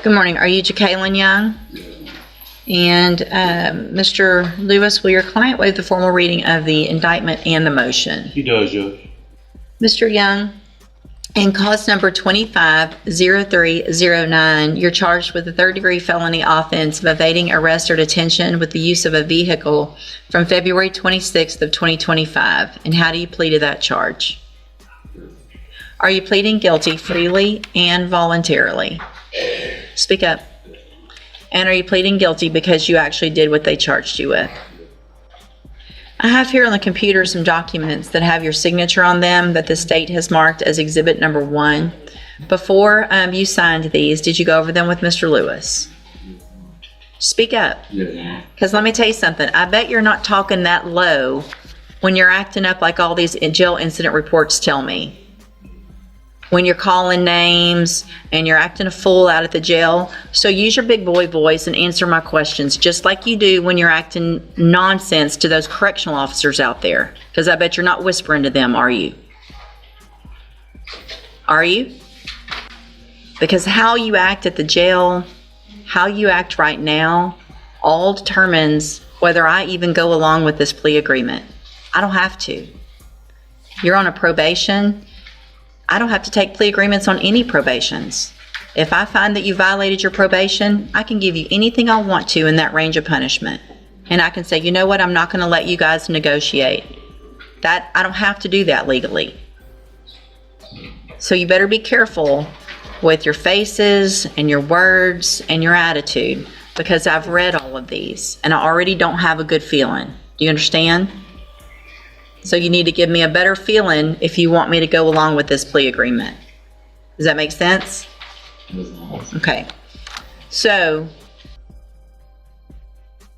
Good morning. Are you Jacqueline Young? And Mr. Lewis, will your client waive the formal reading of the indictment and the motion? He does, Judge. Mr. Young, in cause number 250309, you're charged with a third-degree felony offense of evading arrest or detention with the use of a vehicle from February 26th of 2025. And how do you plead to that charge? Are you pleading guilty freely and voluntarily? Speak up. And are you pleading guilty because you actually did what they charged you with? I have here on the computer some documents that have your signature on them that the state has marked as exhibit number 1. Before you signed these, did you go over them with Mr. Lewis? Speak up. Because let me tell you something. I bet you're not talking that low when you're acting up like all these jail incident reports tell me. When you're calling names and you're acting a fool out at the jail. So use your big boy voice and answer my questions just like you do when you're acting nonsense to those correctional officers out there. Because I bet you're not whispering to them, are you? Are you? Because how you act at the jail, how you act right now, all determines whether I even go along with this plea agreement. I don't have to. You're on a probation. I don't have to take plea agreements on any probations. If I find that you violated your probation, I can give you anything I want to in that range of punishment. And I can say, you know what, I'm not going to let you guys negotiate. That I don't have to do that legally. So you better be careful with your faces and your words and your attitude, because I've read all of these and I already don't have a good feeling. Do you understand? So you need to give me a better feeling if you want me to go along with this plea agreement. Does that make sense? Okay. So.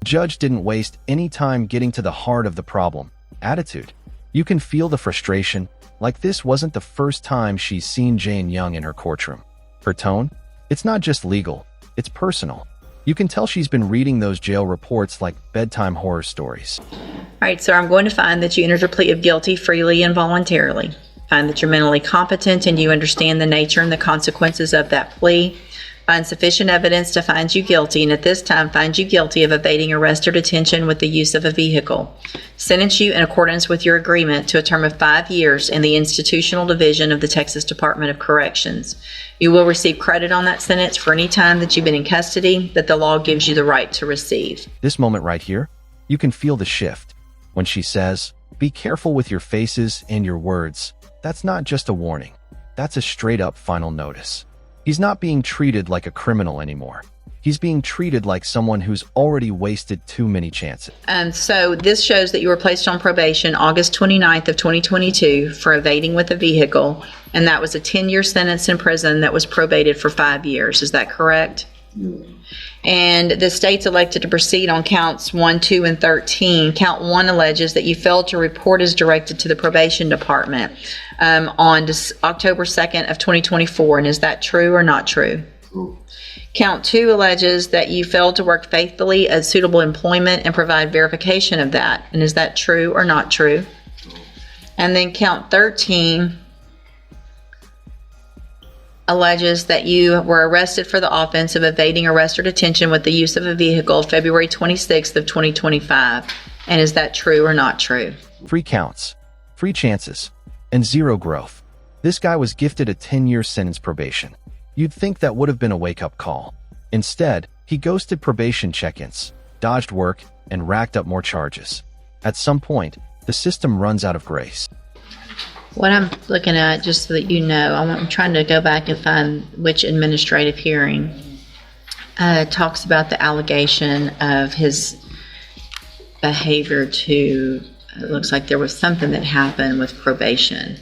Judge didn't waste any time getting to the heart of the problem. Attitude. You can feel the frustration, like this wasn't the first time she's seen Jane Young in her courtroom. Her tone? It's not just legal, it's personal. You can tell she's been reading those jail reports like bedtime horror stories. All right, so I'm going to find that you entered your plea of guilty freely and voluntarily. Find that you're mentally competent and you understand the nature and the consequences of that plea. Find sufficient evidence to find you guilty, and at this time find you guilty of evading arrest or detention with the use of a vehicle. Sentence you in accordance with your agreement to a term of 5 years in the institutional division of the Texas Department of Corrections. You will receive credit on that sentence for any time that you've been in custody that the law gives you the right to receive. This moment right here, you can feel the shift. When she says, be careful with your faces and your words, that's not just a warning. That's a straight-up final notice. He's not being treated like a criminal anymore. He's being treated like someone who's already wasted too many chances. So this shows that you were placed on probation August 29th of 2022 for evading with a vehicle, and that was a 10-year sentence in prison that was probated for 5 years. Is that correct? And the state's elected to proceed on counts 1, 2, and 13. Count 1 alleges that you failed to report as directed to the probation department on October 2nd of 2024. And is that true or not true? True. Count 2 alleges that you failed to work faithfully at suitable employment and provide verification of that. And is that true or not true? And then count 13 alleges that you were arrested for the offense of evading arrest or detention with the use of a vehicle February 26th of 2025. And is that true or not true? 3 counts, 3 chances, and 0 growth. This guy was gifted a 10-year sentence probation. You'd think that would have been a wake-up call. Instead, he ghosted probation check-ins, dodged work, and racked up more charges. At some point, the system runs out of grace. What I'm looking at, just so that you know, I'm trying to go back and find which administrative hearing talks about the allegation of his behavior to, it looks like there was something that happened with probation,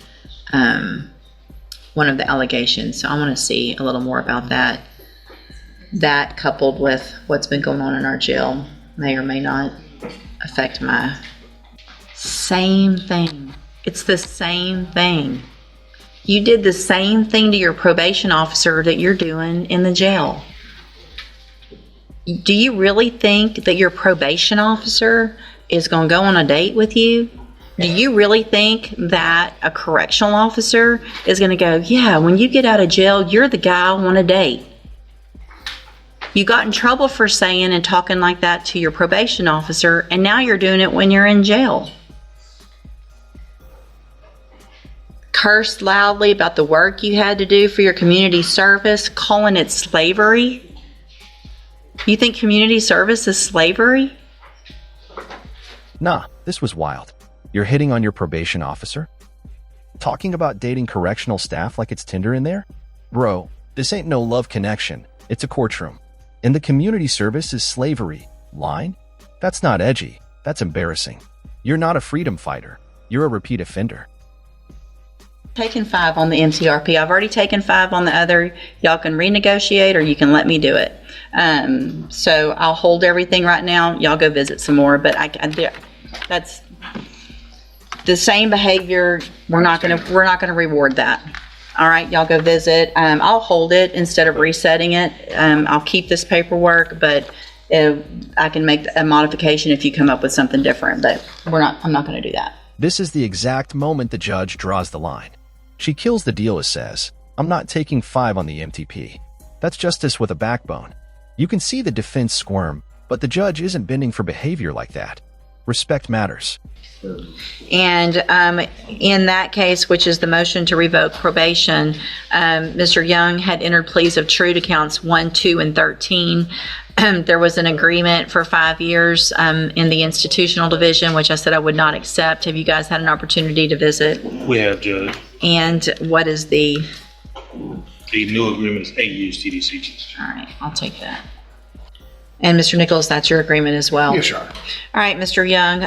one of the allegations. So I want to see a little more about that. That coupled with what's been going on in our jail may or may not affect my same thing. It's the same thing. You did the same thing to your probation officer that you're doing in the jail. Do you really think that your probation officer is going to go on a date with you? Do you really think that a correctional officer is going to go, yeah, when you get out of jail, you're the guy I want to date? You got in trouble for saying and talking like that to your probation officer, and now you're doing it when you're in jail. Cursed loudly about the work you had to do for your community service, calling it slavery. You think community service is slavery? Nah, this was wild. You're hitting on your probation officer? Talking about dating correctional staff like it's Tinder in there? Bro, this ain't no love connection. It's a courtroom. And the community service is slavery. Line? That's not edgy. That's embarrassing. You're not a freedom fighter. You're a repeat offender. Taken 5 on the MTRP. I've already taken 5 on the other. Y'all can renegotiate or you can let me do it. So I'll hold everything right now. Y'all go visit some more, but that's the same behavior. We're not gonna reward that. All right, y'all go visit. I'll hold it instead of resetting it. I'll keep this paperwork, but I can make a modification if you come up with something different. But I'm not gonna do that. This is the exact moment the judge draws the line. She kills the deal and says, I'm not taking 5 on the MTP. That's justice with a backbone. You can see the defense squirm, but the judge isn't bending for behavior like that. Respect matters. And in that case, which is the motion to revoke probation, Mr. Young had entered pleas of true to counts 1, 2, and 13. There was an agreement for 5 years in the institutional division, which I said I would not accept. Have you guys had an opportunity to visit? We have, Judge. And what is the new agreement is 8 years TDC. All right, I'll take that. And Mr. Nichols, that's your agreement as well? Yes, Your Honor. All right, Mr. Young,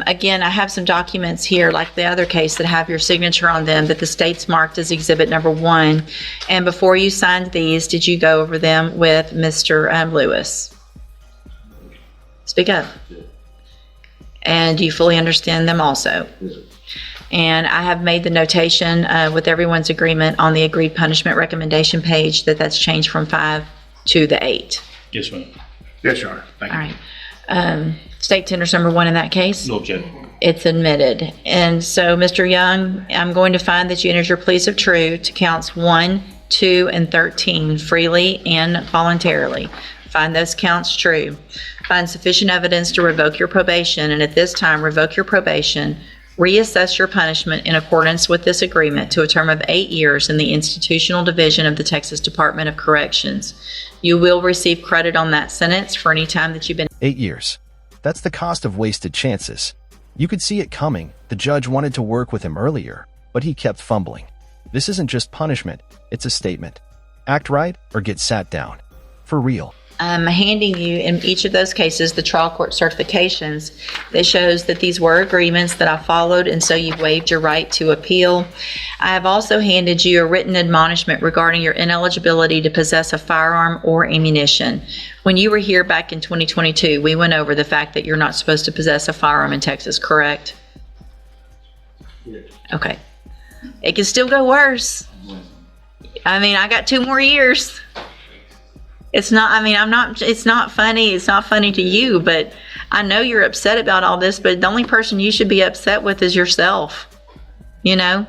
again, I have some documents here, like the other case, that have your signature on them that the state's marked as Exhibit Number 1. And before you signed these, did you go over them with Mr. Lewis? Speak up. And do you fully understand them also? Yes. And I have made the notation with everyone's agreement on the agreed punishment recommendation page that's changed from 5 to the 8. Yes, ma'am. Yes, Your Honor. Thank you. All right. State tenders number 1 in that case? No objection. It's admitted. And so, Mr. Young, I'm going to find that you entered your pleas of true to counts 1, 2, and 13 freely and voluntarily. Find those counts true. Find sufficient evidence to revoke your probation, and at this time, revoke your probation. Reassess your punishment in accordance with this agreement to a term of 8 years in the institutional division of the Texas Department of Corrections. You will receive credit on that sentence for any time that you've been 8 years. That's the cost of wasted chances. You could see it coming. The judge wanted to work with him earlier, but he kept fumbling. This isn't just punishment, it's a statement. Act right or get sat down. For real. I'm handing you in each of those cases the trial court certifications that shows that these were agreements that I followed, and so you've waived your right to appeal. I have also handed you a written admonishment regarding your ineligibility to possess a firearm or ammunition. When you were here back in 2022, we went over the fact that you're not supposed to possess a firearm in Texas, correct? Yes. Okay. It can still go worse. I mean, I got 2 more years. It's not funny. It's not funny to you, but I know you're upset about all this, but the only person you should be upset with is yourself, you know?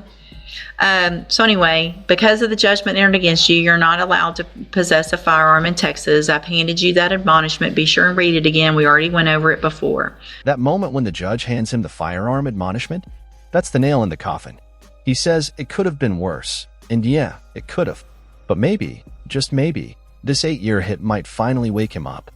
So anyway, because of the judgment entered against you, you're not allowed to possess a firearm in Texas. I've handed you that admonishment. Be sure and read it again. We already went over it before. That moment when the judge hands him the firearm admonishment, that's the nail in the coffin. He says it could have been worse. And yeah, it could have. But maybe, just maybe, this 8-year hit might finally wake him up.